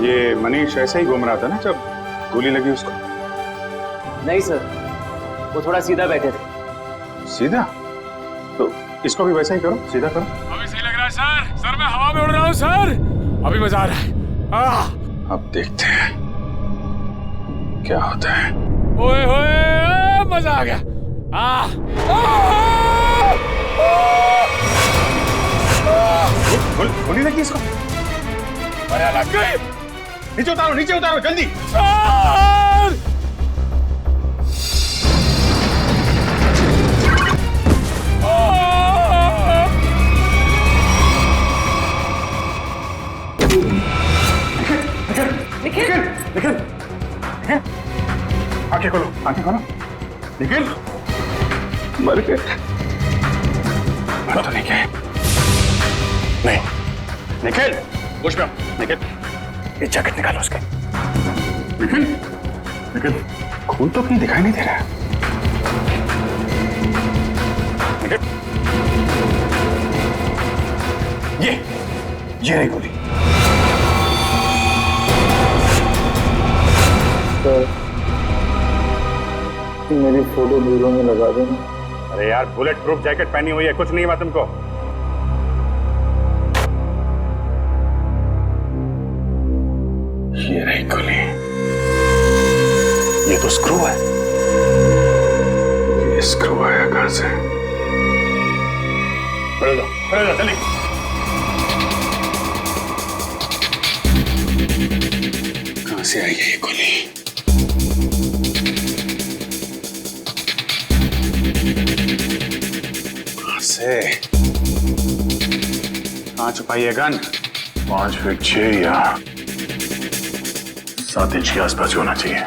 ये मनीष ऐसे ही घूम रहा था ना जब गोली लगी उसको? नहीं सर, वो थोड़ा सीधा बैठे थे। सीधा? तो इसको भी वैसा ही करो, सीधा करो। अभी सही लग रहा है सर। सर मैं हवा में उड़ रहा हूँ सर। अभी मजा आ रहा है। अब देखते हैं क्या होता है। ओए होए, मजा आ गया। गोली लगी इसको? अरे लग गई। नीचे उतारो जल्दी। सर! निखिल, आंखें खोलो। निखिल, मर गए। मर तो नहीं गए। नहीं, निखिल, होश में आओ। निखिल, ये जैकेट निकालो उसके। निखिल, खून तो कहीं दिखाई नहीं दे रहा है। निखिल, ये रही गोली। मेरी फोटो ब्यूरो में लगा देना। अरे यार, बुलेट प्रूफ जैकेट पहनी हुई है, कुछ नहीं हुआ तुमको। ये रही गोली। ये तो स्क्रू है। ये स्क्रू आया कहां से? खड़े जाओ जल्दी। कहां से आई है ये गोली? कहां छुपाई है गन? 5 फीट 6 या 7 इंच के आसपास होना चाहिए।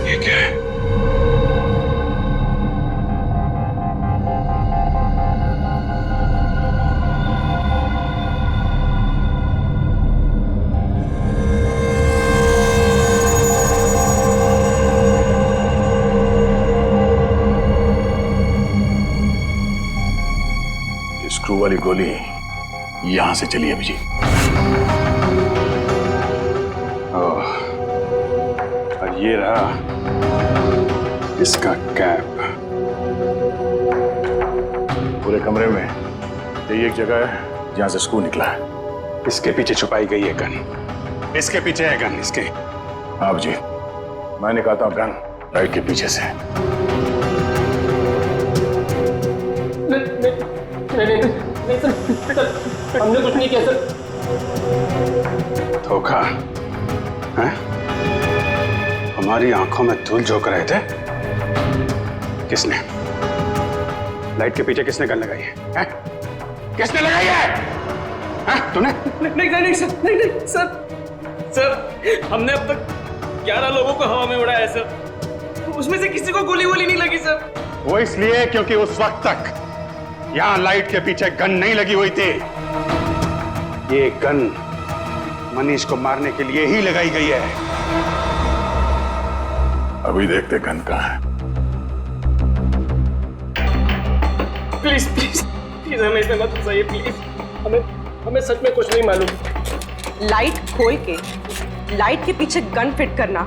ये क्या है? स्क्रू वाली गोली यहां से चली अभिजीत। और ये रहा इसका कैप। पूरे कमरे में यही एक जगह है जहां से स्क्रू निकला है। इसके पीछे छुपाई गई है गन। इसके पीछे है गन, इसके। हाँ जी, मैं निकालता हूं गन लाइट के पीछे से। नहीं सर, हमने कुछ नहीं किया सर। धोखा है? हमारी आंखों में धूल झोंक रहे थे। किसने? लाइट के पीछे किसने गन लगाई है? किसने लगाई है? तूने? नहीं सर, हमने अब तक 11 लोगों को हवा में उड़ाया है सर। उसमें से किसी को गोली नहीं लगी सर। वो इसलिए क्योंकि उस वक्त तक यहां लाइट के पीछे गन नहीं लगी हुई थी। ये गन मनीष को मारने के लिए ही लगाई गई है। अभी देखते गन कहां है। प्लीज हमें इसमें मत फंसाइए प्लीज। हमें सच में कुछ नहीं मालूम। लाइट खोल के लाइट के पीछे गन फिट करना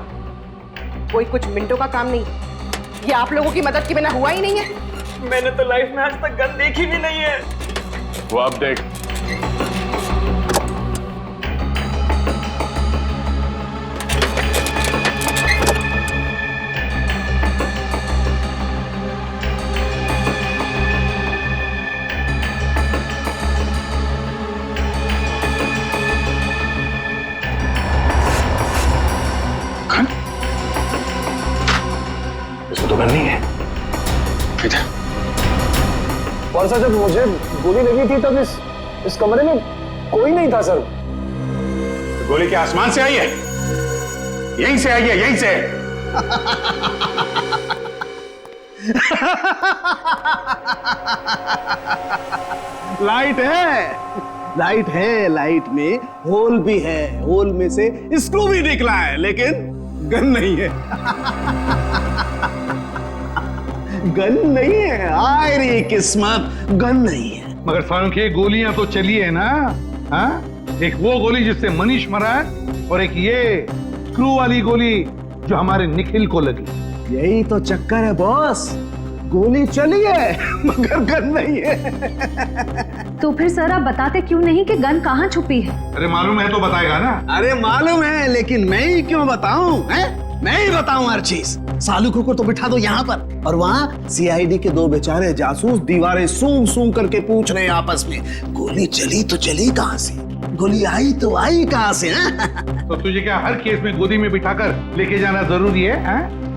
कोई कुछ मिनटों का काम नहीं। ये आप लोगों की मदद के बिना हुआ ही नहीं है। मैंने तो लाइफ में आज तक गन देखी भी नहीं है। वो अब देख। इसको तो गन नहीं है। इधर। और सर, जब मुझे गोली लगी थी तब इस कमरे में कोई नहीं था सर। गोली क्या आसमान से आई है? यहीं से आई है, यहीं से। लाइट है, लाइट है, लाइट में होल भी है, होल में से स्क्रू भी निकला है, लेकिन गन नहीं है। गन नहीं है, आय रे किस्मत, गन नहीं है। मगर सालुंखे गोलियां तो चली है ना? हाँ, एक वो गोली जिससे मनीष मरा है और एक ये स्क्रू वाली गोली जो हमारे निखिल को लगी। यही तो चक्कर है बॉस, गोली चली है मगर गन नहीं है। तो फिर सर आप बताते क्यों नहीं कि गन कहाँ छुपी है? अरे मालूम है तो बताएगा ना। अरे मालूम है, लेकिन मैं ही क्यों बताऊं? मैं ही बताऊं हर चीज। सालुखों को तो बिठा दो यहाँ पर, और वहाँ सीआईडी के दो बेचारे जासूस दीवारें सूंघ सूंघ करके पूछ रहे हैं आपस में, गोली चली तो चली कहाँ से, गोली आई तो आई कहाँ से? तो तुझे क्या हर केस में गोदी में बिठाकर लेके जाना जरूरी है?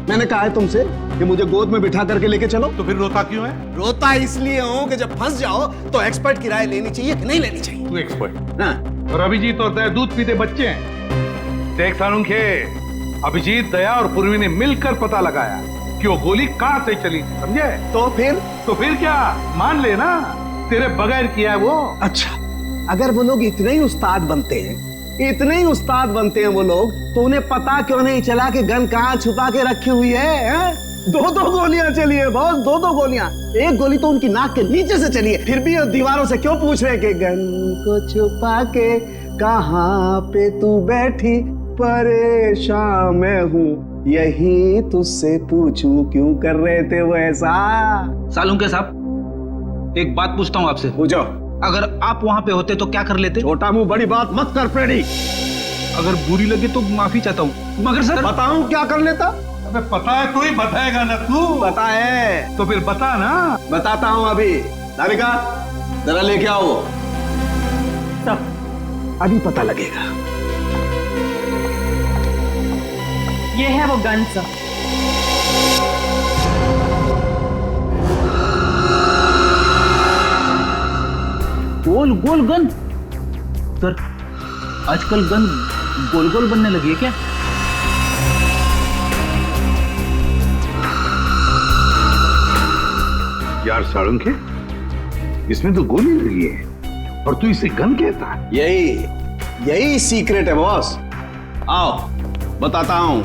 मैंने कहा है तुमसे कि मुझे गोद में बिठा करके लेके चलो। तो फिर रोता क्यों है? रोता इसलिए हूँ कि जब फंस जाओ तो एक्सपर्ट की राय लेनी चाहिए कि नहीं लेनी चाहिए। तू एक्सपर्ट। हाँ। और अभिजीत और दया दूध पीते बच्चे हैं। देख सालुंखे, अभिजीत, दया और पूर्वी ने मिलकर पता लगाया कि वो गोली कहाँ से चली, समझे? तो फिर क्या मान लेना, तेरे बगैर किया है वो। अच्छा, अगर वो लोग इतने ही उस्ताद बनते हैं, इतने ही उस्ताद बनते हैं वो लोग, तो उन्हें पता क्यों नहीं चला कि गन कहाँ छुपा के रखी हुई है? दो गोलियां चली है बॉस, दो गोलियां। एक गोली तो उनकी नाक के नीचे से चली है, फिर भी दीवारों से क्यों पूछ रहे हैं कि गन को छुपा के कहाँ पे तू बैठी, परेशान मैं हूँ यही तुझसे पूछूं, क्यों कर रहे थे वो ऐसा? सालुंखे साहब, एक बात पूछता हूँ आपसे। पूछो। अगर आप वहां पे होते तो क्या कर लेते? छोटा मुंह बड़ी बात मत कर प्रेडी। अगर बुरी लगे तो माफी चाहता हूँ, मगर सर बताऊं क्या कर लेता? अबे पता है तो ही बताएगा ना तू। पता है तो फिर बता ना। बताता हूँ अभी। राधिका जरा लेके आओ। अभी पता लगेगा। ये है वो गन सर। गोल गोल गन? सर आजकल गन गोल गोल बनने लगी है क्या? यार सालुंखे, इसमें तो गोली लगी है और तू इसे गन कहता है? यही सीक्रेट है बॉस। आओ बताता हूं।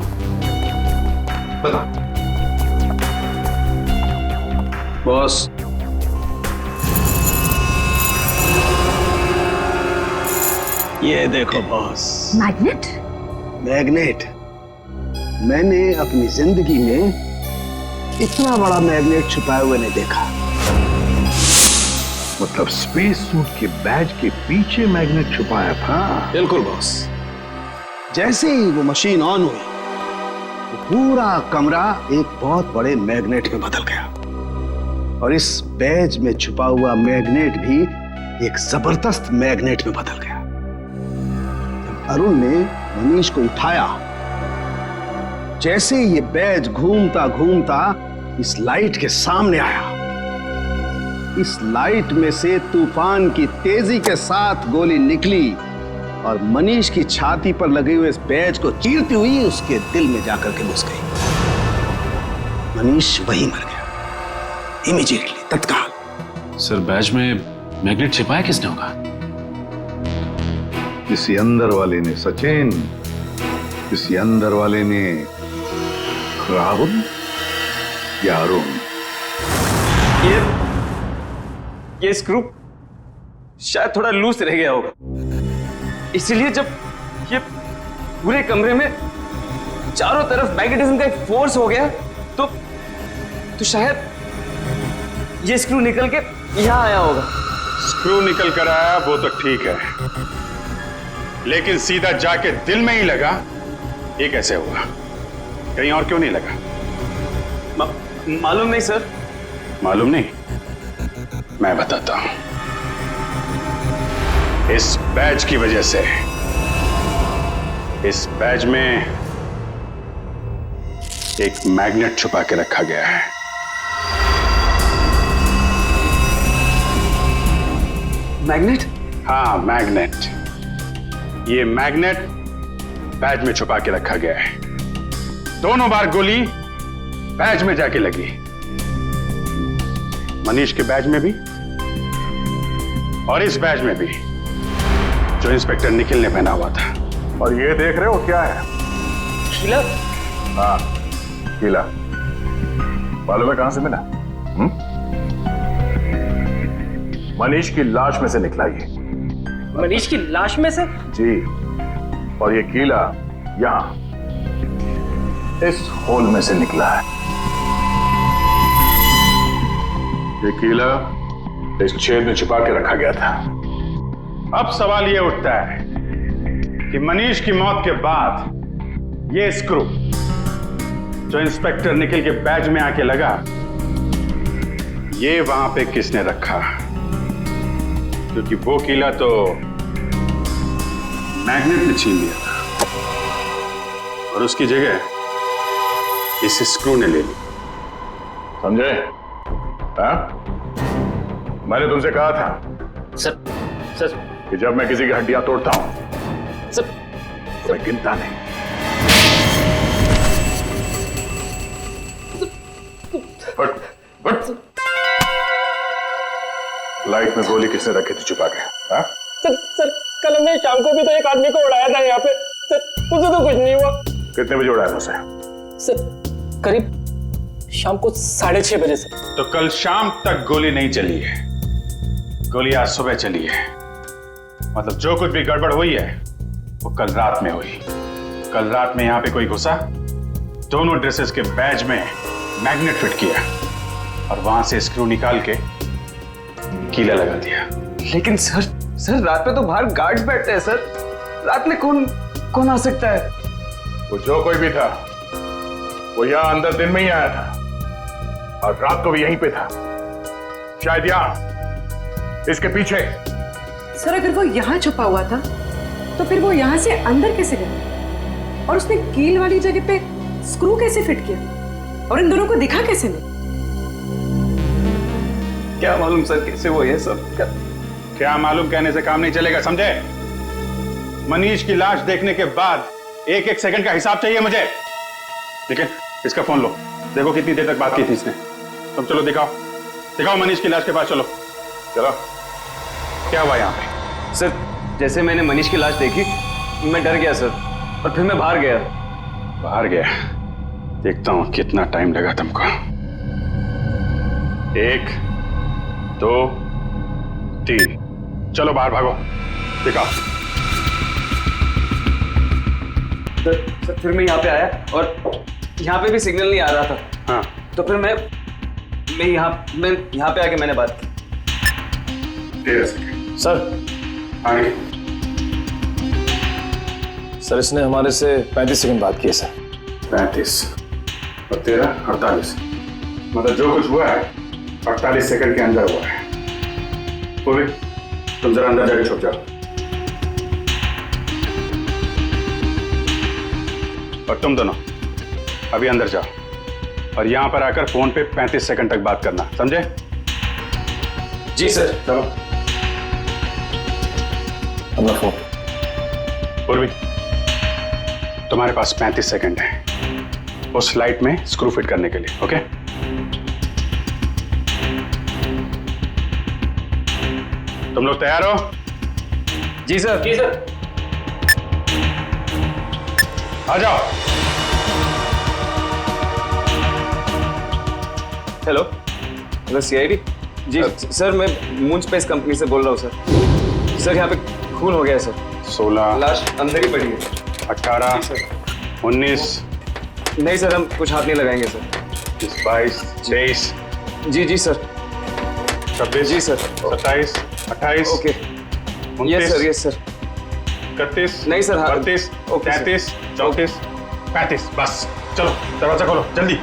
बता। बॉस, ये देखो बॉस। मैग्नेट? मैग्नेट। मैंने अपनी जिंदगी में इतना बड़ा मैग्नेट छुपाए हुए नहीं देखा। मतलब स्पेस सूट के बैज के पीछे मैग्नेट छुपाया था? बिल्कुल बॉस। जैसे ही वो मशीन ऑन हुई तो पूरा कमरा एक बहुत बड़े मैग्नेट में बदल गया, और इस बैज में छुपा हुआ मैग्नेट भी एक जबरदस्त मैग्नेट में बदल गया। जब अरुण ने मनीष को उठाया, जैसे ये बैज घूमता घूमता इस लाइट के सामने आया, इस लाइट में से तूफान की तेजी के साथ गोली निकली और मनीष की छाती पर लगे हुए इस बैज को चीरती हुई उसके दिल में जाकर के घुस गई। मनीष वहीं मर गया, इमीडिएटली, तत्काल। सर, बैज में मैग्नेट छिपाया किसने होगा? किसी अंदर वाले ने सचिन, किसी अंदर वाले ने राहुल या अरुण। ये स्क्रू शायद थोड़ा लूज रह गया होगा, इसलिए जब ये पूरे कमरे में चारों तरफ मैग्नेटिज्म का एक फोर्स हो गया तो शायद ये स्क्रू निकल के यहां आया होगा। स्क्रू निकल कर आया वो तो ठीक है, लेकिन सीधा जाके दिल में ही लगा, ये कैसे हुआ? कहीं और क्यों नहीं लगा? मालूम नहीं सर। मालूम नहीं? मैं बताता हूं। इस बैज की वजह से इस बैज में एक मैग्नेट छुपा के रखा गया है। मैग्नेट? हाँ, मैग्नेट। ये मैग्नेट बैज में छुपा के रखा गया है। दोनों बार गोली बैज में जाके लगी, मनीष के बैज में भी और इस बैज में भी। जो इंस्पेक्टर निखिल ने पहना हुआ था। और ये देख रहे हो क्या है? कीला? हाँ, कीला। मालूम है कहां से मिला? मनीष की लाश में से निकला ये। मनीष की लाश में से? जी। और ये कीला यहां इस होल में से निकला है। ये कीला इस छेद में छिपा के रखा गया था। अब सवाल यह उठता है कि मनीष की मौत के बाद ये स्क्रू जो इंस्पेक्टर निखिल के बैज में आके लगा, ये वहां पे किसने रखा? क्योंकि वो कीला तो मैग्नेट ने छीन लिया था और उसकी जगह इस स्क्रू ने ले ली। समझे? हाँ? मैंने तुमसे कहा था सर कि जब मैं किसी की हड्डियां तोड़ता हूं सर तो मैं गिनता नहीं। बट लाइट में गोली किसने रखी थी छुपा के? हाँ? सर कल हमने शाम को भी तो एक आदमी को उड़ाया था यहाँ पे। सर उसे तो कुछ नहीं हुआ। कितने बजे उड़ाया उसे? सर करीब शाम को 6:30 बजे सर। तो कल शाम तक गोली नहीं चली है, गोली आज सुबह चली है। मतलब जो कुछ भी गड़बड़ हुई है वो कल रात में हुई। कल रात में यहां पे कोई घुसा, दोनों ड्रेसेस के बैज में मैग्नेट फिट किया और वहां से स्क्रू निकाल के कीला लगा दिया। लेकिन सर रात में तो बाहर गार्ड्स बैठते हैं सर। रात में कौन आ सकता है? वो जो कोई भी था वो यहाँ अंदर दिन में ही आया था और रात को भी यहीं पे था। शायद यहाँ इसके पीछे। सर अगर वो यहाँ छुपा हुआ था तो फिर वो यहाँ से अंदर कैसे गया? और उसने कील वाली जगह पे स्क्रू कैसे फिट किया? और इन दोनों को दिखा कैसे नहीं? क्या मालूम सर कैसे वो ये सब क्या मालूम कहने से काम नहीं चलेगा, समझे? मनीष की लाश देखने के बाद एक एक सेकंड का हिसाब चाहिए मुझे। लेकिन इसका फोन लो, देखो कितनी देर तक बात की थी इसने। तुम चलो दिखाओ मनीष की लाश के पास। चलो क्या हुआ यहाँ पे? सर जैसे मैंने मनीष की लाश देखी मैं डर गया सर, और फिर मैं बाहर गया। देखता हूं कितना टाइम लगा तुमको। 1 2 3 चलो बाहर भागो, दिखाओ। सर फिर मैं यहाँ पे आया और यहाँ पे भी सिग्नल नहीं आ रहा था। हाँ तो फिर मैं यहाँ पे आके मैंने बात की। सर आगे। सर इसने हमारे से 35 सेकंड बात की है सर। 35 और 13 48। मतलब जो कुछ हुआ है 48 सेकंड के अंदर हुआ है। पूर्वी तुम जरा अंदर जाके छुप जाओ और तुम दोनों अभी अंदर जाओ और यहां पर आकर फोन पे 35 सेकंड तक बात करना, समझे? जी सर। चलो अपना फोन। पूर्वी तुम्हारे पास 35 सेकंड है उस लाइट में स्क्रू फिट करने के लिए, ओके? तुम लोग तैयार हो? जी सर। आ जाओ। Hello CID. जी सर मैं मून स्पेस कंपनी से बोल रहा हूँ सर। यहाँ पे खून हो गया है सर। 16 लाश अंदर ही पड़ी है। 18 19 नहीं सर हम कुछ हाथ नहीं लगाएंगे सर। 22 23 जी सर। 26 जी सर। 27 28 ओके 29 यस सर 31 नहीं सर, हाँ। 32 ओके, सर। 33 34 35। बस चलो दरवाजा खोलो जल्दी।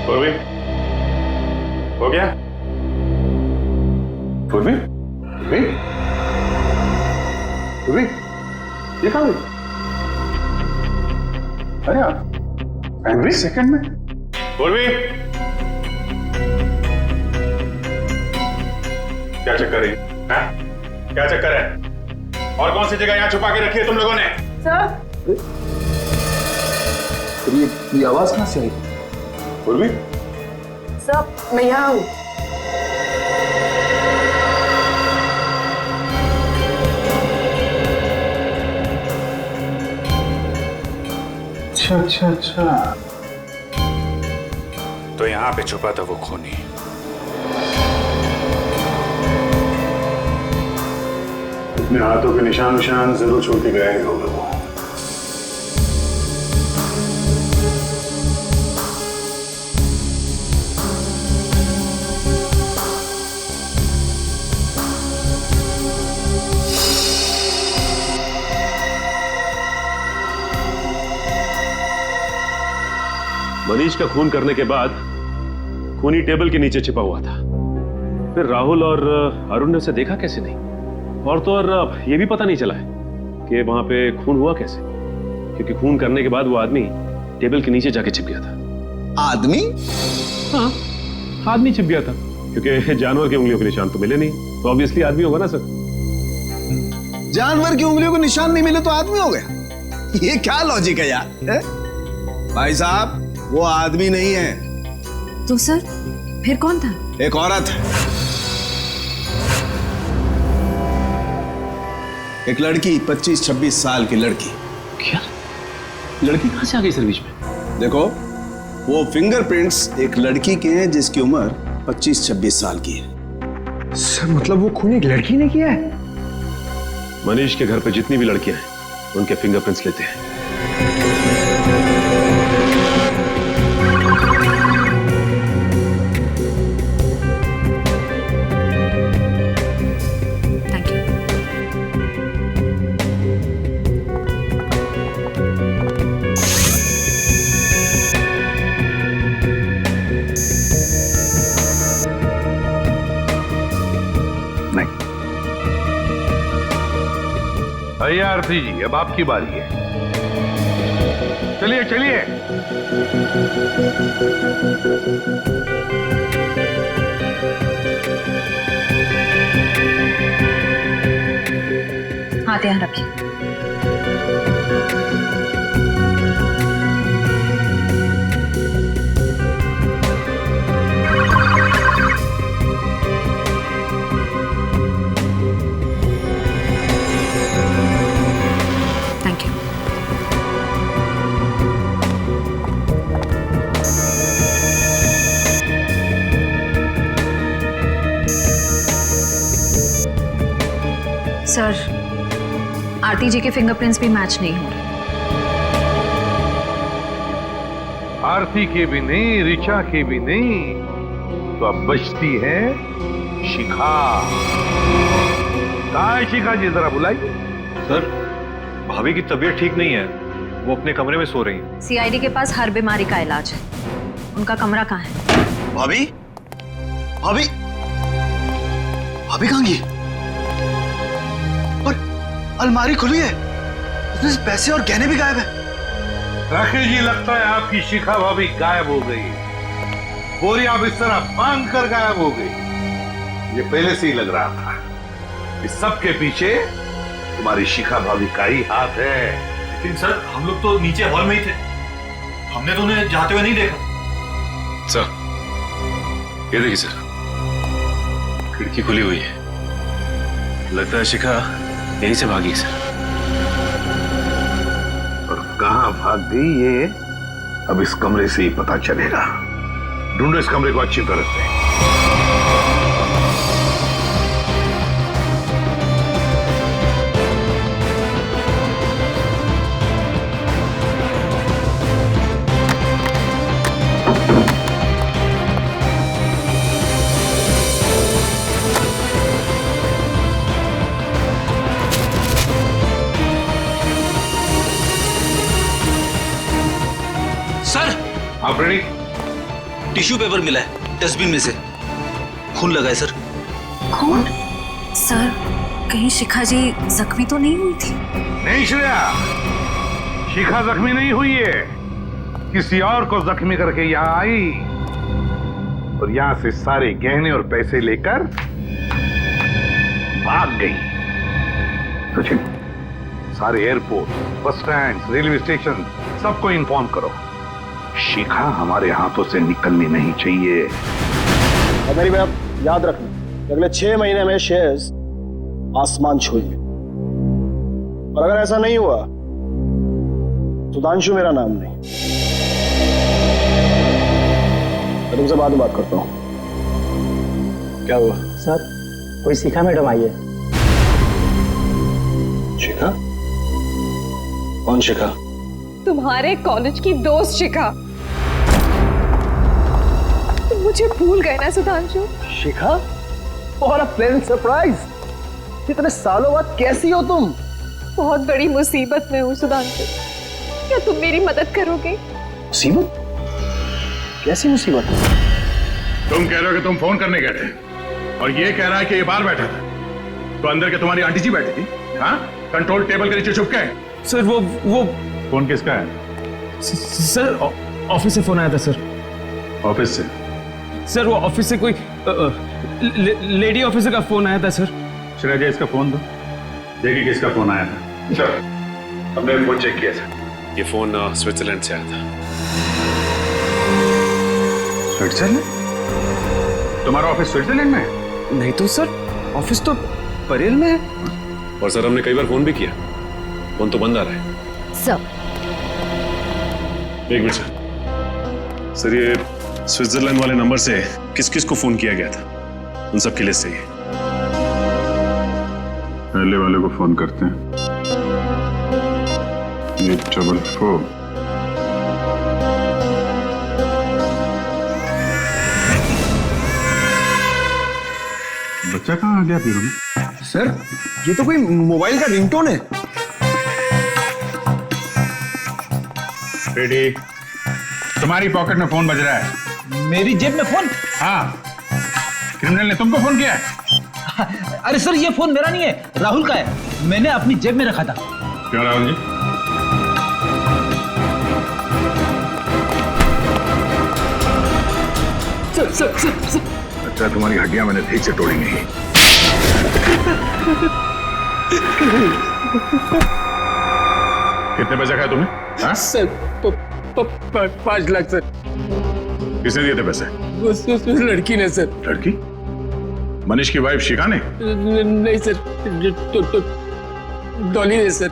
पूर्वी हो गया? पूर्वी ये कहाँ गई? अरे यार 35 सेकंड में। पूर्वी क्या चक्कर है? क्या चक्कर है? और कौन सी जगह यहाँ छुपा के रखी है तुम लोगों ने? सर ये आवाज कहां से आई? पूर्वी सर मैं यहाँ हूँ। अच्छा अच्छा अच्छा। तो यहाँ पे छुपा था वो खूनी। अपने हाथों के निशान जरूर छोड़ के गया होगा वो। मनीष का खून करने के बाद खूनी टेबल के नीचे छिपा हुआ था। फिर राहुल और अरुण ने उसे देखा कैसे नहीं, और तो और ये भी पता नहीं चला है कि वहां पे खून हुआ कैसे, क्योंकि खून करने के बाद वो आदमी टेबल के नीचे जाके छिप गया था। आदमी? हाँ, आदमी छिप गया था, क्योंकि जानवर की उंगलियों के निशान तो मिले नहीं, तो ऑब्वियसली आदमी होगा ना सर। जानवर की उंगलियों के निशान नहीं मिले तो आदमी हो गया? ये क्या लॉजिक है यार? है? भाई साहब, वो आदमी नहीं है। तो सर फिर कौन था? एक औरत है, एक लड़की, 25-26 साल की लड़की। क्या लड़की कहां से आ गई सर बीच में? देखो, वो फिंगरप्रिंट्स एक लड़की के हैं जिसकी उम्र 25-26 साल की है। सर मतलब वो खून एक लड़की ने किया है? मनीष के घर पे जितनी भी लड़कियां हैं उनके फिंगरप्रिंट्स लेते हैं। भैया आरती जी, अब आपकी बारी है। चलिए चलिए। हाथ यहाँ रखिए। Thank you. सर, आरती जी के फिंगरप्रिंट्स भी मैच नहीं हो रहे। आरती के भी नहीं, ऋचा के भी नहीं, तो अब बचती है शिखा। कहाँ है शिखा जी? जरा बुलाइए। सर, भाभी की तबीयत ठीक नहीं है, वो अपने कमरे में सो रही हैं। सीआईडी के पास हर बीमारी का इलाज है, उनका कमरा कहाँ है? भाभी? भाभी? भाभी कहाँ गई? और अलमारी खुली है, उसमें पैसे और गहने भी गायब है। राकेश जी, लगता है आपकी शिखा भाभी गायब हो गई। बोरिया बिस्तर बांध कर गायब हो गई। ये पहले से ही लग रहा था। इस सब के पीछे तुम्हारी शिखा भाभी का ही हाथ है। लेकिन सर, हम लोग तो नीचे हॉल में ही थे, हमने तो उन्हें जाते हुए नहीं देखा। सर, ये देखिए सर, खिड़की खुली हुई है, लगता है शिखा यहीं से भागी सर। और कहां भाग गई ये अब इस कमरे से ही पता चलेगा। ढूंढो इस कमरे को अच्छी तरह से। हाँ प्रणीत, टिश्यू पेपर मिला है डस्टबिन में से, खून लगा है सर। खून? सर, कहीं शिखा जी जख्मी तो नहीं हुई थी? नहीं श्रेया, शिखा जख्मी नहीं हुई है, किसी और को जख्मी करके यहाँ आई और यहाँ से सारे गहने और पैसे लेकर भाग गई। सचिन, सारे airport, bus stand, railway station सबको इन्फॉर्म करो, शिखा हमारे हाथों से निकलनी नहीं चाहिए। मेरी बात याद रखना, अगले 6 महीने में शेयर्स आसमान छूएंगे, और अगर ऐसा नहीं हुआ सुधांशु मेरा नाम नहीं। मैं तुमसे बाद में बात करता हूँ। क्या हुआ? सर कोई शिखा मैडम आई है। शिखा? कौन शिखा? तुम्हारे कॉलेज की दोस्त शिखा। तुम मुझे भूल गए ना सुधांशु? शिखा? और अ प्लेजेंट सरप्राइज। इतने सालों बाद कैसी हो तुम? बहुत बड़ी मुसीबत में हूँ सुधांशु, क्या तुम मेरी मदद करोगे? मुसीबत? कैसी मुसीबत? तुम कह रहे हो कि तुम फोन करने गए थे और ये कह रहा है कि ये बाहर बैठा था, तो अंदर के तुम्हारी आंटी जी बैठी थी, हाँ? कंट्रोल टेबल के नीचे छुप के। सर वो फोन किसका है? सर ऑफिस से फोन आया था सर। ऑफिस से? सर वो ऑफिस से कोई लेडी ऑफिसर का फोन आया था सर। श्रेया इसका फोन दो, देखिए किसका फोन आया था। सर हमने फोन चेक किया था, ये फोन स्विट्जरलैंड से आया था। स्विट्जरलैंड? तुम्हारा ऑफिस स्विट्जरलैंड में है? नहीं तो सर, ऑफिस तो परेल में है। और सर हमने कई बार फोन भी किया, फोन तो बंद आ रहा है। सर एक मिनट सर, ये स्विट्जरलैंड वाले नंबर से किस किस को फोन किया गया था, उन सब की लिस्ट चाहिए। पहले वाले को फोन करते हैं, 844। बच्चा कहाँ आ गया बीरू में? सर ये तो कोई मोबाइल का रिंगटोन है। रेडी, तुम्हारी पॉकेट में फोन बज रहा है। मेरी जेब में फोन? हाँ, क्रिमिनल ने तुमको फोन किया है। अरे सर ये फोन मेरा नहीं है, राहुल का है, मैंने अपनी जेब में रखा था। क्यों राहुल जी? सर अच्छा, तुम्हारी हड्डियां मैंने ठीक से तोड़ी नहीं। कितने पैसे खाए तुमने? हाँ? Sir 5 lakh sir. किसने दिए थे पैसे? उस लड़की ने सर। लड़की? मनीष की वाइफ शिखा ने? नहीं सर, डॉली ने सर।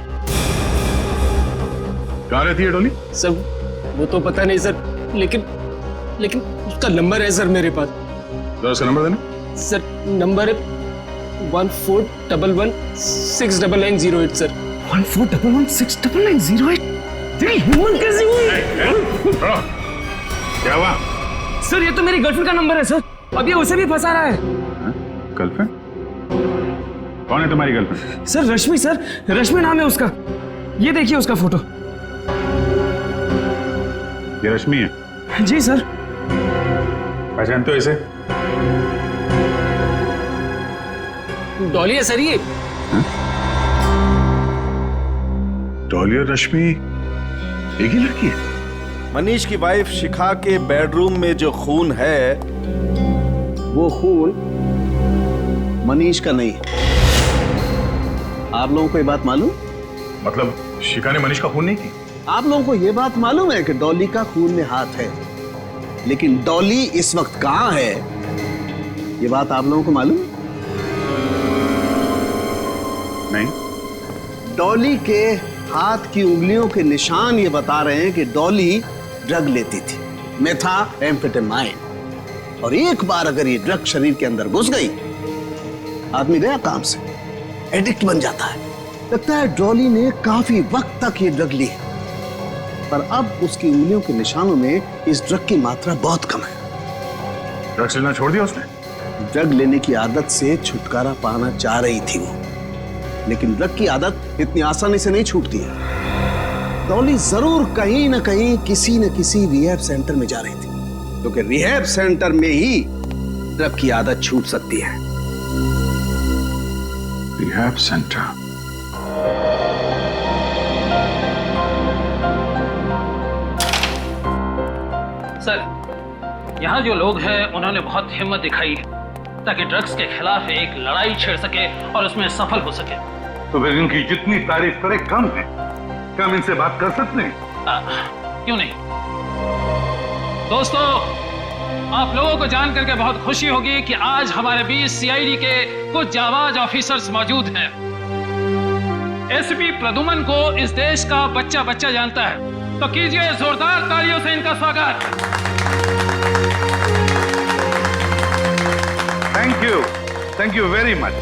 कहाँ रहती है डॉली? सर वो तो पता नहीं सर, लेकिन उसका नंबर है सर मेरे पास। तो उसका नंबर देना। सर नंबर है 1411699908 सर। 1411699908? तेरी हिम्मत कैसी हुई? क्या हुआ? सर ये तो मेरी गर्लफ्रेंड का नंबर है सर, अब ये उसे भी फंसा रहा है। गर्लफ्रेंड? कौन है तुम्हारी गर्लफ्रेंड? सर रश्मि नाम है उसका, ये देखिए उसका फोटो। ये रश्मि है? जी सर। पहचानते हो इसे? डॉली है सर ये। डॉली और रश्मि एक ही लड़की है? मनीष की वाइफ शिखा के बेडरूम में जो खून है, वो खून मनीष का नहीं है। आप लोगों को ये बात मालूम? मतलब शिखा ने मनीष का खून नहीं की? आप लोगों को ये बात मालूम है कि डॉली का खून में हाथ है, लेकिन डॉली इस वक्त कहां है, ये बात आप लोगों को मालूम? नहीं। डॉली के हाथ की उंगलियों के निशान ये बता रहे हैं कि डॉली ड्रग लेती थी, मेथाम्फेटामाइन। और एक बार अगर ये ड्रग शरीर के अंदर घुस गई, आदमी गया काम से, एडिक्ट बन जाता है। लगता है डॉली ने काफी वक्त तक ये ड्रग ली है, पर अब उसकी उंगलियों के निशानों में इस ड्रग की मात्रा बहुत कम है। ड्रग्स लेना छोड़ दिया उसने? ड्रग लेने की आदत से छुटकारा पाना चाह रही थी वो, लेकिन ड्रग की आदत इतनी आसानी से नहीं छूटती है। डॉली जरूर कहीं ना कहीं किसी न किसी रिहैब सेंटर में जा रही थी, क्योंकि रिहैब सेंटर में ही ड्रग की आदत छूट सकती है। Rehab centre? सर, यहाँ जो लोग हैं उन्होंने बहुत हिम्मत दिखाई है ताकि ड्रग्स के खिलाफ एक लड़ाई छेड़ सके और उसमें सफल हो सके। तो फिर इनकी जितनी तारीफ करे कम है। क्या हम इनसे बात कर सकते हैं? क्यों नहीं? दोस्तों, आप लोगों को जान करके बहुत खुशी होगी कि आज हमारे बीच सीआईडी के कुछ जाबाज ऑफिसर्स मौजूद हैं। एसपी प्रदुमन को इस देश का बच्चा बच्चा जानता है, तो कीजिए जोरदार तालियों से इनका स्वागत। Thank you very much,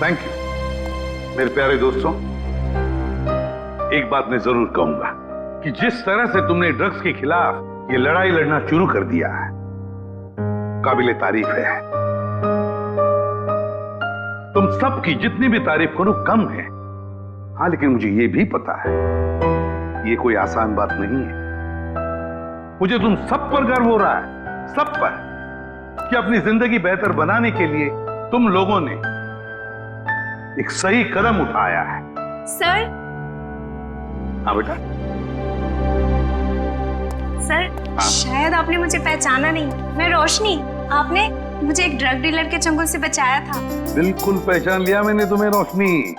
thank you. मेरे प्यारे दोस्तों, एक बात मैं जरूर कहूंगा कि जिस तरह से तुमने ड्रग्स के खिलाफ ये लड़ाई लड़ना शुरू कर दिया है, काबिले तारीफ है। तुम सबकी जितनी भी तारीफ करो कम है। हाँ, लेकिन मुझे ये भी पता है ये कोई आसान बात नहीं है। मुझे तुम सब पर गर्व हो रहा है, सब पर, कि अपनी जिंदगी बेहतर बनाने के लिए तुम लोगों ने एक सही कदम उठाया है। सर। हाँ बेटा। सर, शायद आपने मुझे पहचाना नहीं। मैं रोशनी, आपने मुझे एक ड्रग डीलर के चंगुल से बचाया था। बिल्कुल पहचान लिया मैंने तुम्हें रोशनी।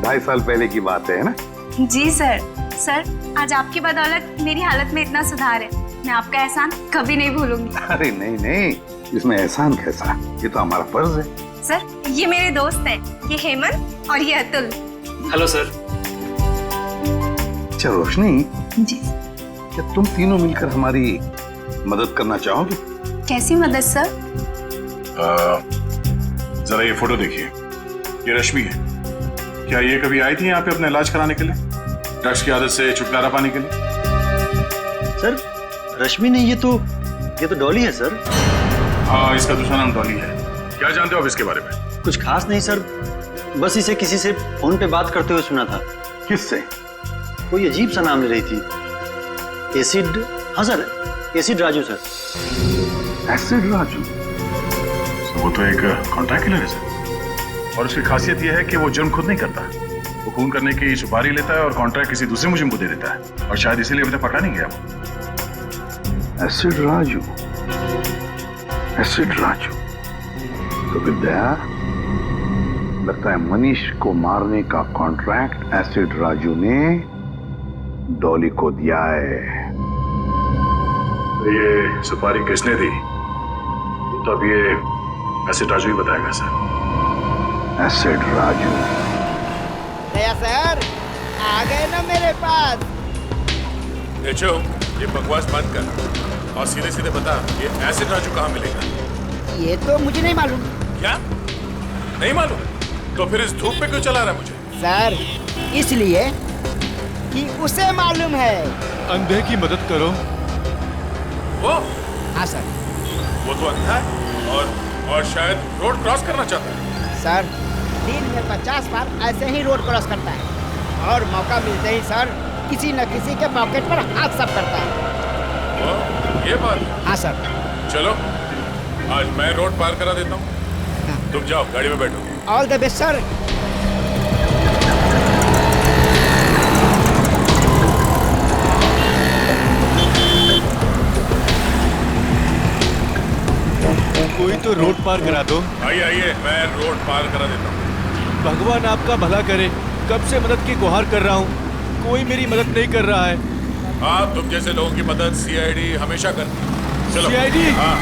2.5 साल पहले की बात है ना? जी सर। सर, आज आपकी बदौलत मेरी हालत में इतना सुधार है, मैं आपका एहसान कभी नहीं भूलूंगी। अरे नहीं नहीं, इसमें एहसान कैसा, ये तो हमारा फर्ज है। सर, ये मेरे दोस्त हैं, ये हेमंत और ये अतुल। Hello sir. अच्छा रोशनी जी, क्या तुम तीनों मिलकर हमारी मदद करना चाहोगे? कैसी मदद सर? जरा ये फोटो देखिए, ये रश्मि है। क्या ये कभी आई थी यहाँ पे अपना इलाज कराने के लिए, ड्रग्स की आदत से छुटकारा पाने के लिए? सर, रश्मि नहीं, ये तो डॉली है सर। हाँ, इसका दूसरा नाम डॉली है। क्या जानते हो आप इसके बारे में? कुछ खास नहीं सर, बस इसे किसी से फोन पे बात करते हुए सुना था। किससे? कोई अजीब सा नाम ले रही थी। एसिड, हाँ sir, acid Raju sir. Acid Raju? वो तो एक कॉन्ट्रैक्ट किलर है सर, और उसकी खासियत यह है कि वो जुर्म खुद नहीं करता। वो खून करने की सुपारी लेता है और कॉन्ट्रैक्ट किसी दूसरे मुजरिम को दे देता है, और शायद इसीलिए अभी तक पकड़ा नहीं गया वो। Acid Raju, acid Raju. तो विद्या, लगता है मनीष को मारने का कॉन्ट्रैक्ट एसिड राजू ने डॉली को दिया है। तो ये सुपारी किसने दी, तो अब ये एसिड राजू ही बताएगा सर। एसिड राजू। नया सर, आ गए ना मेरे पास। देखो, ये बकवास बंद कर और सीधे सीधे बता, ये एसिड राजू कहाँ मिलेगा? ये तो मुझे नहीं मालूम। क्या नहीं मालूम? तो फिर इस धूप पे क्यों चला रहा है मुझे? सर, इसलिए कि उसे मालूम है। अंधे की मदद करो। वो? हाँ सर। वो तो अंधा है और शायद रोड क्रॉस करना चाहता है। सर, दिन में 50 बार ऐसे ही रोड क्रॉस करता है, और मौका मिलते ही सर किसी न किसी के पॉकेट पर हाथ साफ करता है। वो ये बात? हाँ सर। चलो, आज मैं रोड पार करा देता हूँ। हाँ। तुम जाओ, गाड़ी में बैठो। All the best sir. कोई तो रोड पार करा दो। आइए आइए, मैं रोड पार करा देता हूँ। भगवान आपका भला करे, कब से मदद की गुहार कर रहा हूँ, कोई मेरी मदद नहीं कर रहा है। हाँ, तुम जैसे लोगों की मदद सीआईडी हमेशा करती है। चलो। सीआईडी? हाँ।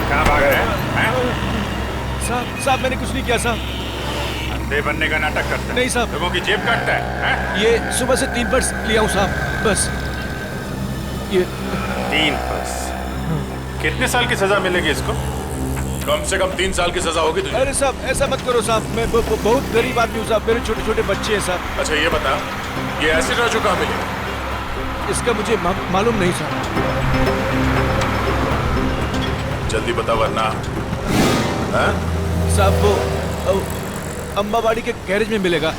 कहाँ भाग रहे हैं? साहब, मैंने कुछ नहीं किया साहब। अंधे बनने का नाटक करता है? नहीं साहब। लोगों की जेब काटता है? ये सुबह से 3 पर्स लिया हूँ साहब, बस ये 3 पर्स। कितने साल की सजा मिलेगी इसको? कम से कम 3 साल की सजा होगी तुझे। अरे साहब, ऐसा मत करो साहब, मैं बहुत गरीब आदमी हूँ साहब, मेरे छोटे छोटे बच्चे हैं साहब। अच्छा ये बता, ये एसिड राजू कहाँ मिलेगा? इसका मुझे मालूम नहीं साहब। जल्दी बता वरना। साहब, वो अंबाबाड़ी के गैरेज में मिलेगा।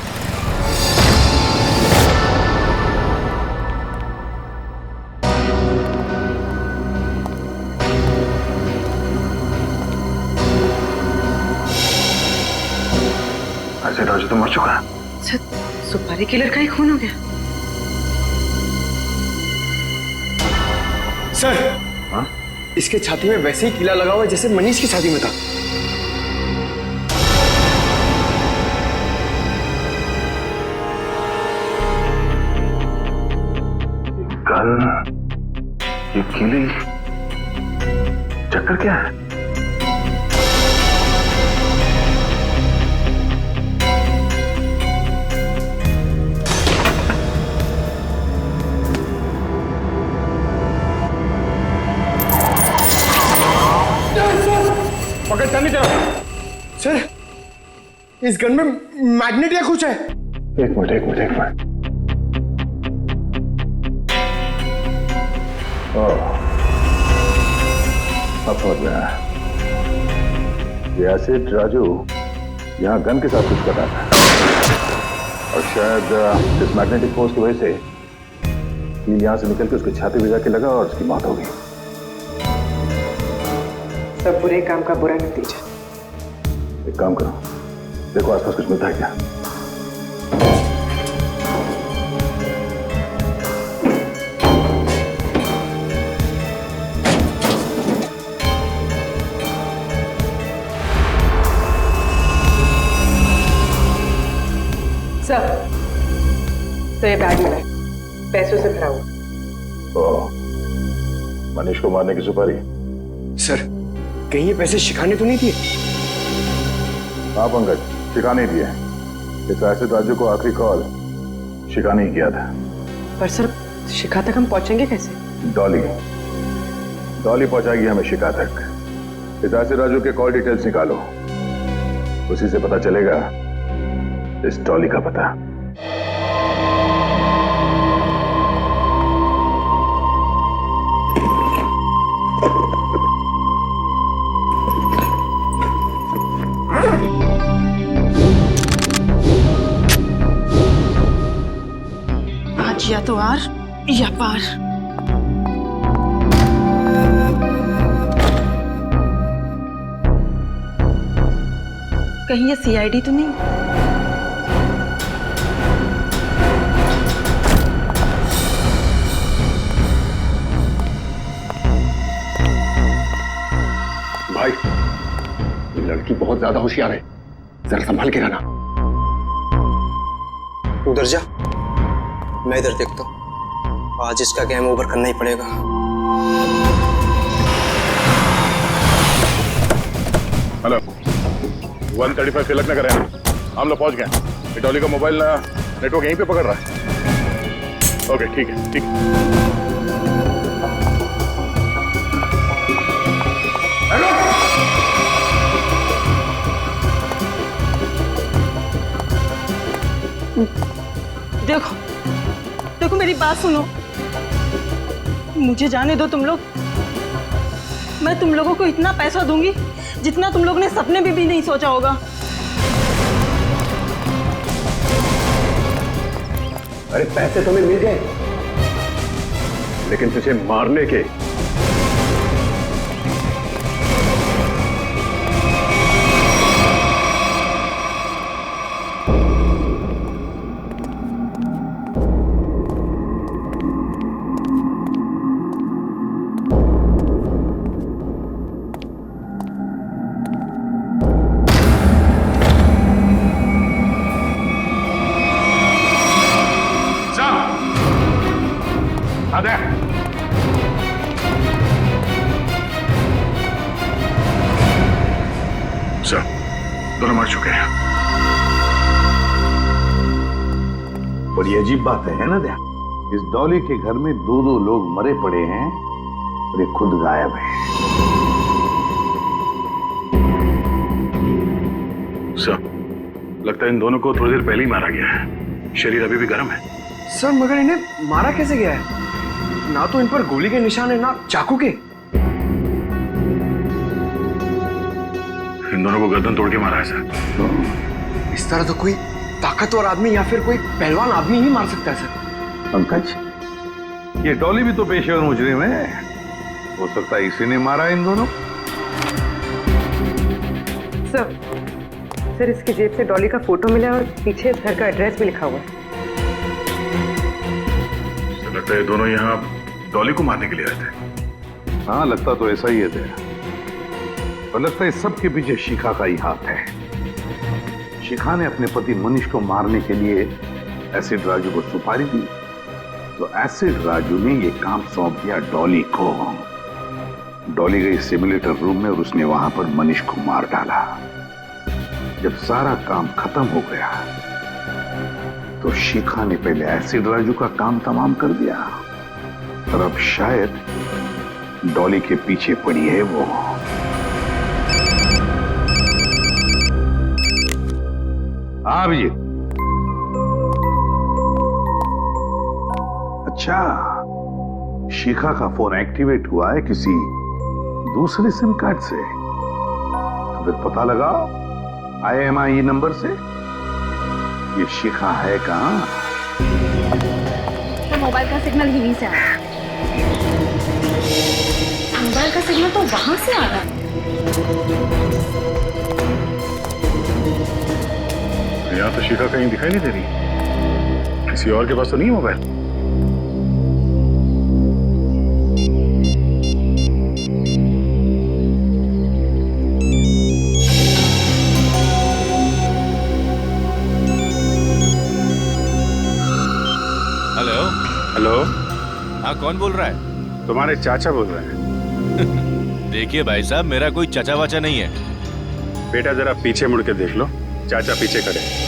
एसिड राजू तो मर चुका है। सुपारी किलर का ही खून हो गया। सर, हाँ? इसके छाती में वैसे ही कीला लगा हुआ है जैसे मनीष की छाती में था। ये कीली चक्कर क्या है? पकड़ चलनी चलो। सर, इस गन में मैग्नेट या कुछ है? एक मिनट। अब समझ में आया। ये एसिड राजू यहाँ गन के साथ कुछ कर रहा था और शायद इस मैग्नेटिक फोर्स की वजह से कील यहाँ से निकल के उसके छाती में जाके लगा और उसकी मौत हो गई। सब बुरे काम का बुरा नतीजा। एक काम करो, देखो आसपास कुछ मिलता है क्या। सर, तो ये बैग मिला है, पैसों से भरा हुआ। मनीष को मारने की सुपारी? सर, कहीं ये पैसे शिखा ने तो नहीं दिए? हाँ पंकज, शिखा नहीं दिए। इस एसिड राजू को आखिरी कॉल शिखा ने किया था। पर सर, शिखा तक हम पहुंचेंगे कैसे? डॉली पहुंचाएगी हमें शिखा तक। इस एसिड राजू के कॉल डिटेल्स निकालो, उसी से पता चलेगा इस डॉली का पता। आज या तो आर या पार। कहीं ये सीआईडी तो नहीं? भाई, लड़की बहुत ज्यादा होशियार है, जरा संभाल के रहना। उधर जा, मैं इधर देखता हूँ। आज इसका गेम ओवर करना ही पड़ेगा। हेलो, 135 तिलक नगर है, हम लोग पहुंच गए। डॉली का मोबाइल नेटवर्क यहीं पे पकड़ रहा है। ओके, ठीक है, ठीक है। देखो देखो, मेरी बात सुनो, मुझे जाने दो तुम लोग। मैं तुम लोगों को इतना पैसा दूंगी जितना तुम लोग ने सपने में भी नहीं सोचा होगा। अरे पैसे तुम्हें मिल गए, लेकिन तुझे मारने के सर, दोनों मर चुके हैं। बड़ी अजीब बात है ना दया? इस डॉली के घर में दो लोग मरे पड़े हैं और ये खुद गायब है। सर, लगता है इन दोनों को थोड़ी देर पहले ही मारा गया है। शरीर अभी भी गर्म है। सर, मगर इन्हें मारा कैसे गया है? ना तो इन पर गोली के निशान है, ना चाकू के। इन दोनों को गर्दन तोड़ के मारा है सर। इस तरह तो कोई ताकतवर आदमी या फिर कोई पहलवान आदमी ही मार सकता है सर। पंकज, ये डॉली भी तो पेशेवर मुजरिम है, हो सकता है इसी ने मारा इन दोनों। सर, इसकी जेब से डॉली का फोटो मिला और पीछे इस घर का एड्रेस भी लिखा हुआ है। लगता है दोनों यहाँ डॉली को मारने के लिए आए थे। हाँ, लगता तो ऐसा ही है। और लगता है सब के पीछे शिखा का ही हाथ है। शिखा ने अपने पति मनीष को मारने के लिए एसिड राजू को सुपारी दी, तो एसिड राजू ने ये काम सौंप दिया डॉली को। डॉली गई सिमुलेटर रूम में और उसने वहां पर मनीष को मार डाला। जब सारा काम खत्म हो गया तो शिखा ने पहले एसिड राजू का काम तमाम कर दिया और अब शायद डॉली के पीछे पड़ी है वो। हाँ अभिजीत। अच्छा, शिखा का फोन एक्टिवेट हुआ है किसी दूसरे सिम कार्ड से, तो फिर पता लगा IMEI नंबर से ये शिखा है कहां? तो मोबाइल का सिग्नल यहीं से आ रहा है। मोबाइल का सिग्नल तो वहां से आ रहा है। यहाँ तो शिखा कहीं दिखाई नहीं दे रही। किसी और के पास तो नहीं है मोबाइल? हेलो हेलो, हाँ कौन बोल रहा है? तुम्हारे चाचा बोल रहे हैं। देखिए भाई साहब, मेरा कोई चाचा वाचा नहीं है। बेटा जरा पीछे मुड़ के देख लो, चाचा पीछे खड़े।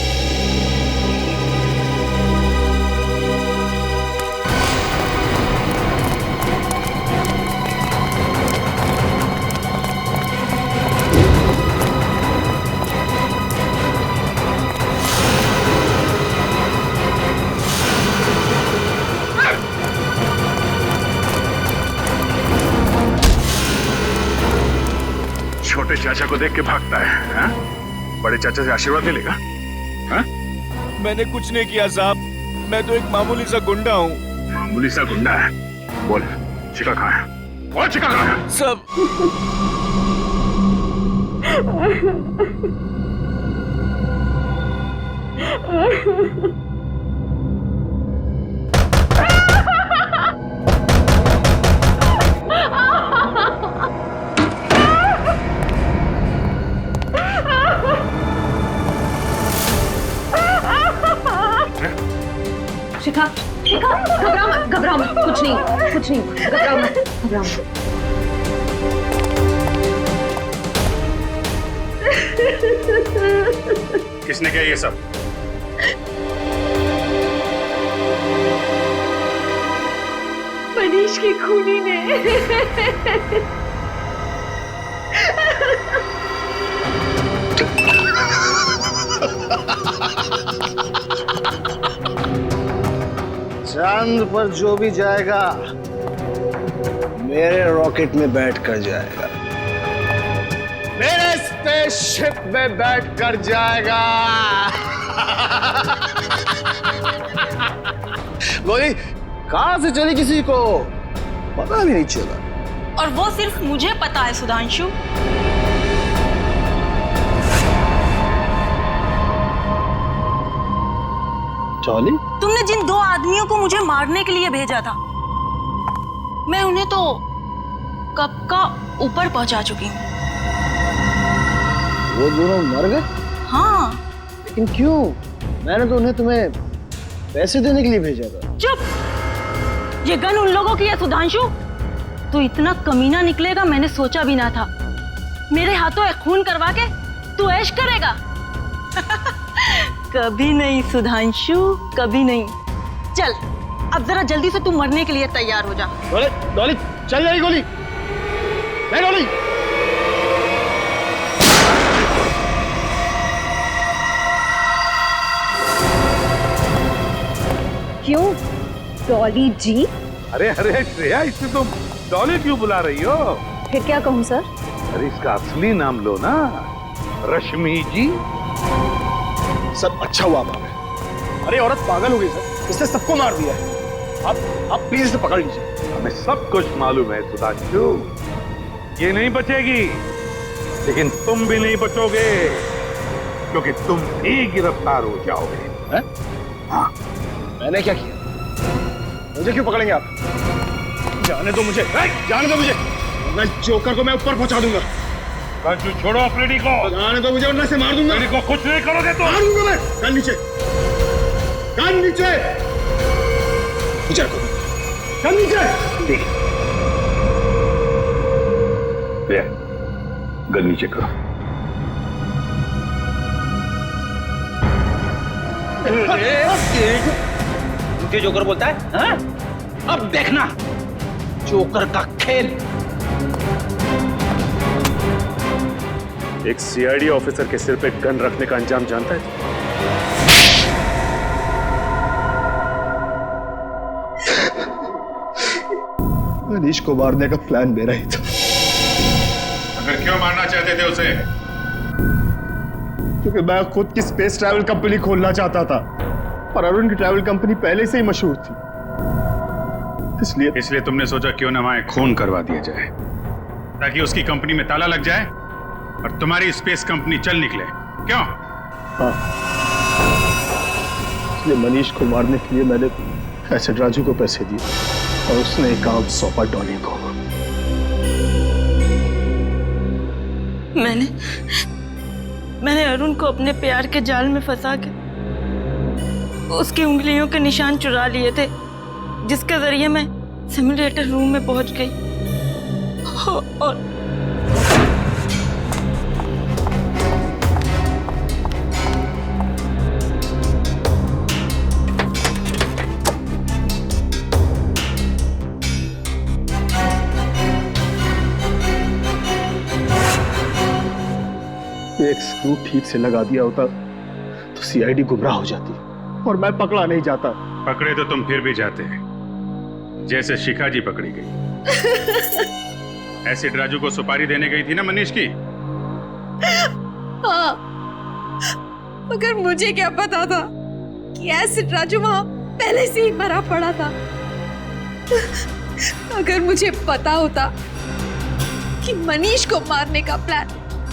छोटे चाचा को देख के भागता है, हाँ? बड़े चाचा से आशीर्वाद ले लेगा, हाँ? मैंने कुछ नहीं किया साहब, मैं तो एक मामूली सा गुंडा हूँ। मामूली सा गुंडा है? बोल, शिखा कहाँ है? बोल, शिखा कहाँ है? सब शिखा, शिखा, घबराओ मत, घबराओ मत, कुछ नहीं, घबराओ मत, घबराओ मत। किसने किया ये सब? मनीष की खूनी ने। चांद पर जो भी जाएगा मेरे रॉकेट में बैठ कर जाएगा, मेरे स्पेसशिप में बैठ कर जाएगा। गोली कहां से चली किसी को पता भी नहीं चला। और वो सिर्फ मुझे पता है सुधांशु। डॉली, तुमने जिन दो आदमियों को मुझे मारने के लिए भेजा था, मैं उन्हें तो कब का ऊपर पहुंचा चुकी हूँ। वो दोनों मर गए? हाँ। लेकिन क्यों? मैंने तो उन्हें तुम्हें पैसे देने के लिए भेजा था। चुप! ये गन उन लोगों की है सुधांशु। तू इतना कमीना निकलेगा मैंने सोचा भी ना था। मेरे हाथों एक खून करवा के तू ऐश करेगा। कभी नहीं सुधांशु, कभी नहीं। चल अब जरा जल्दी से तू मरने के लिए तैयार हो जा। डॉली, डॉली चल जाएगी गोली। नहीं डॉली। क्यों डॉली जी? अरे अरे श्रेया, इसे तुम डॉली क्यों बुला रही हो? फिर क्या कहूँ सर? अरे इसका असली नाम लो ना, रश्मि जी। सब अच्छा हुआ बाबा। अरे औरत पागल हो गई सर, इसने सबको मार दिया है। आप प्लीज इसे पकड़ लीजिए। हमें सब कुछ मालूम है सुधांशु, ये नहीं बचेगी, लेकिन तुम भी नहीं बचोगे, क्योंकि तुम भी गिरफ्तार हो जाओगे। हैं? हाँ, मैंने क्या किया? मुझे क्यों पकड़ेंगे आप? जाने दो मुझे, जाने दो मुझे। मैं जोकर को मैं ऊपर पहुंचा दूंगा। राजू छोड़ो अपनी को। जाने दो मुझे, वरना से मार दूंगा। को कुछ नहीं करोगे तो मार दूंगा मैं। कान नीचे, कान नीचे, नीचे रखो, कान नीचे। गन नीचे करो। मुझे जोकर बोलता है हाँ? अब देखना जोकर का खेल। एक सीआईडी ऑफिसर के सिर पे गन रखने का अंजाम जानता है? मनीष को मारने का प्लान मेरा ही था। अगर क्यों मारना चाहते थे उसे? क्योंकि मैं खुद की स्पेस ट्रैवल कंपनी खोलना चाहता था और अरुण की ट्रैवल कंपनी पहले से ही मशहूर थी, इसलिए तुमने सोचा क्यों ना वहां खून करवा दिया जाए ताकि उसकी कंपनी में ताला लग जाए और तुम्हारी स्पेस कंपनी चल निकले। क्यों? हाँ, इसलिए मनीष को मारने के लिए मैंने एसिड राजू को पैसे दिए और उसने एक काम सौंपा डॉली को। मैंने अरुण को अपने प्यार के जाल में फंसा के उसकी उंगलियों के निशान चुरा लिए थे, जिसके जरिए मैं सिमुलेटर रूम में पहुंच गई और एक स्क्रू ठीक से लगा दिया होता तो सीआईडी गुमराह हो जाती और मैं पकड़ा नहीं जाता। पकड़े तो तुम फिर भी जाते, जैसे शिखा जी पकड़ी गई। एसिड राजू को सुपारी देने गई थी ना मनीष की? हाँ, मगर मुझे क्या पता था कि एसिड राजू वहां पहले से ही मरा पड़ा था। अगर मुझे पता होता कि मनीष को मारने का प्लान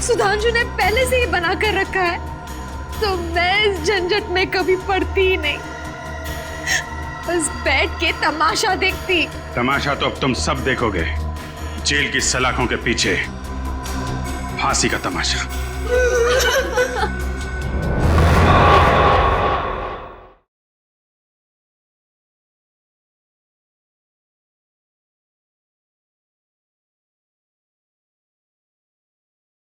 सुधांशु ने पहले से ही बना कर रखा है तो मैं इस झंझट में कभी पड़ती ही नहीं, बस बैठ के तमाशा देखती। तमाशा तो अब तुम सब देखोगे, जेल की सलाखों के पीछे फांसी का तमाशा।